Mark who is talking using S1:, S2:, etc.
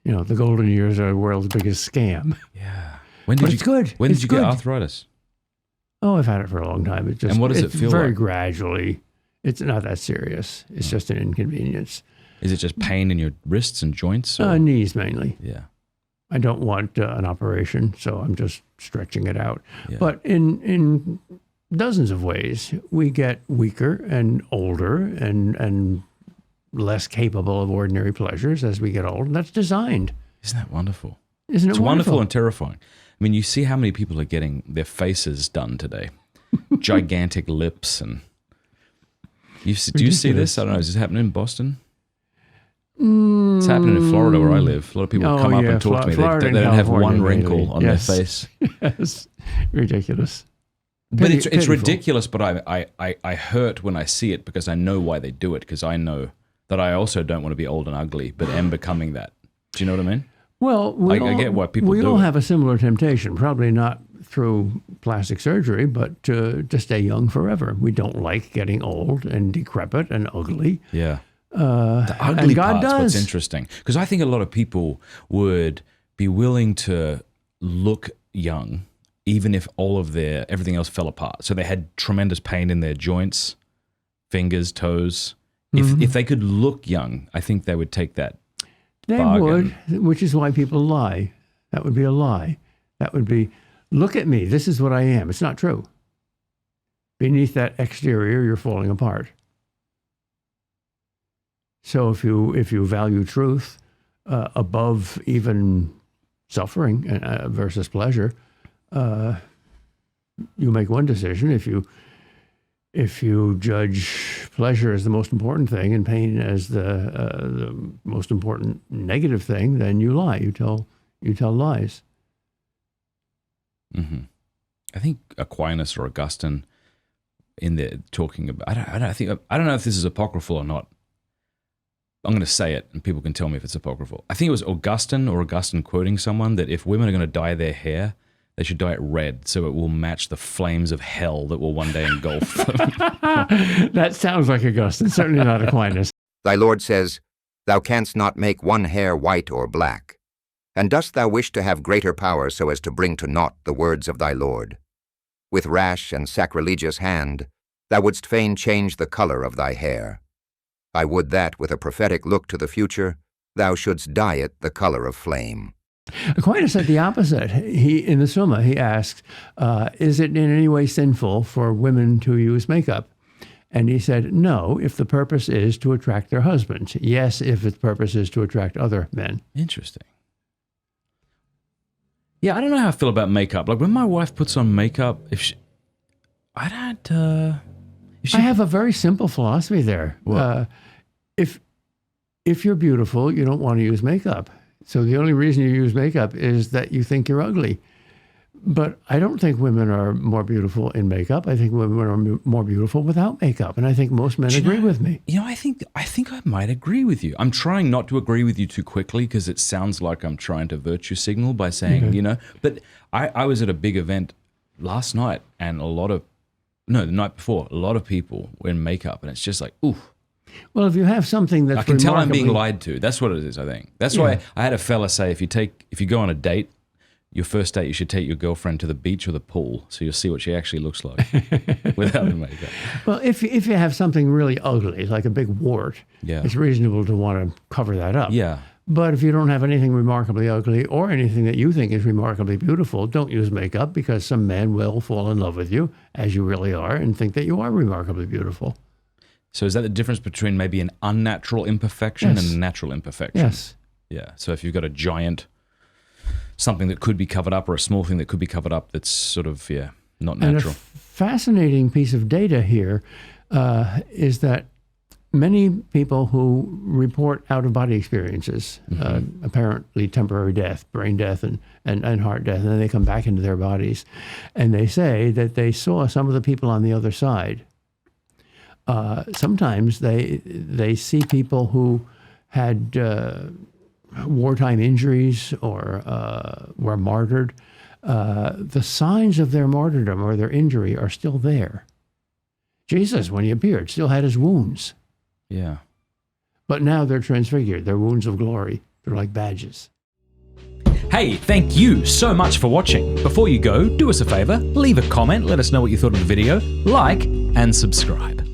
S1: the golden years are the world's biggest scam.
S2: Yeah.
S1: It's good.
S2: When
S1: It's
S2: did you get
S1: good.
S2: arthritis?
S1: Oh, I've had it for a long time. It just,
S2: And what does it feel
S1: very
S2: like?
S1: gradually. It's not that serious. It's just an inconvenience.
S2: Is it just pain in your wrists and joints? Or?
S1: Knees mainly.
S2: Yeah.
S1: I don't want an operation, so I'm just stretching it out.
S2: Yeah.
S1: But in dozens of ways, we get weaker and older and less capable of ordinary pleasures as we get old. And that's designed.
S2: Isn't that wonderful?
S1: Isn't it
S2: It's wonderful and terrifying. I mean, you see how many people are getting their faces done today. Gigantic lips and... do you see this? I don't know. Is this happening in Boston? It's happening in Florida where I live. A lot of people come up and talk to me. They don't have one wrinkle on their face.
S1: Yes, ridiculous.
S2: But it's ridiculous, but I hurt when I see it because I know why they do it, because I know that I also don't want to be old and ugly, but am becoming that. Do you know what I mean?
S1: Well,
S2: I get why people do
S1: We all
S2: it.
S1: have a similar temptation, probably not through plastic surgery, but to stay young forever. We don't like getting old and decrepit and ugly.
S2: Yeah. The ugly
S1: God
S2: part's what's
S1: does.
S2: interesting. Because I think a lot of people would be willing to look young even if all of everything else fell apart. So they had tremendous pain in their joints, fingers, toes. If they could look young, I think they would take that
S1: They
S2: bargain.
S1: would, which is why people lie. That would be a lie. That would be, look at me, this is what I am. It's not true. Beneath that exterior, you're falling apart. So if you value truth above even suffering versus pleasure, you make one decision. If you judge pleasure as the most important thing and pain as the most important negative thing, then you lie. You tell lies.
S2: Mm-hmm. I think Aquinas or Augustine in there talking about. I don't know if this is apocryphal or not. I'm going to say it, and people can tell me if it's apocryphal. I think it was Augustine quoting someone that if women are going to dye their hair, they should dye it red so it will match the flames of hell that will one day engulf them.
S1: That sounds like Augustine, certainly not Aquinas.
S3: Thy Lord says, Thou canst not make one hair white or black. And dost thou wish to have greater power so as to bring to naught the words of thy Lord? With rash and sacrilegious hand, thou wouldst fain change the color of thy hair. I would that, with a prophetic look to the future, thou shouldst dye it the color of flame.
S1: Aquinas said the opposite. In the Summa, he asked, is it in any way sinful for women to use makeup? And he said, no, if the purpose is to attract their husbands. Yes, if its purpose is to attract other men.
S2: Interesting. Yeah, I don't know how I feel about makeup. Like when my wife puts on makeup, I
S1: have a very simple philosophy there. If you're beautiful, you don't want to use makeup. So the only reason you use makeup is that you think you're ugly. But I don't think women are more beautiful in makeup. I think women are more beautiful without makeup. And I think most men agree with me.
S2: You know, I think I might agree with you. I'm trying not to agree with you too quickly because it sounds like I'm trying to virtue signal by saying, but I was at a big event last night and the night before, a lot of people were in makeup and it's just like, ooh.
S1: Well, if you have something that's
S2: I can tell I'm being lied to. That's what it is, I think. That's why I had a fella say if you go on a date, your first date, you should take your girlfriend to the beach or the pool so you'll see what she actually looks like without the makeup.
S1: Well, if you have something really ugly, like a big wart, it's reasonable to want to cover that up.
S2: Yeah.
S1: But if you don't have anything remarkably ugly or anything that you think is remarkably beautiful, don't use makeup because some man will fall in love with you as you really are and think that you are remarkably beautiful.
S2: So is that the difference between maybe an unnatural imperfection and a natural imperfection?
S1: Yes.
S2: Yeah. So if you've got a giant, something that could be covered up or a small thing that could be covered up that's sort of, not natural.
S1: And a fascinating piece of data here is that many people who report out-of-body experiences, apparently temporary death, brain death and heart death, and then they come back into their bodies, and they say that they saw some of the people on the other side. Sometimes they see people who had wartime injuries or were martyred. The signs of their martyrdom or their injury are still there. Jesus, when he appeared, still had his wounds.
S2: Yeah.
S1: But now they're transfigured. They're wounds of glory. They're like badges.
S2: Hey, thank you so much for watching. Before you go, do us a favor, leave a comment, let us know what you thought of the video, like, and subscribe.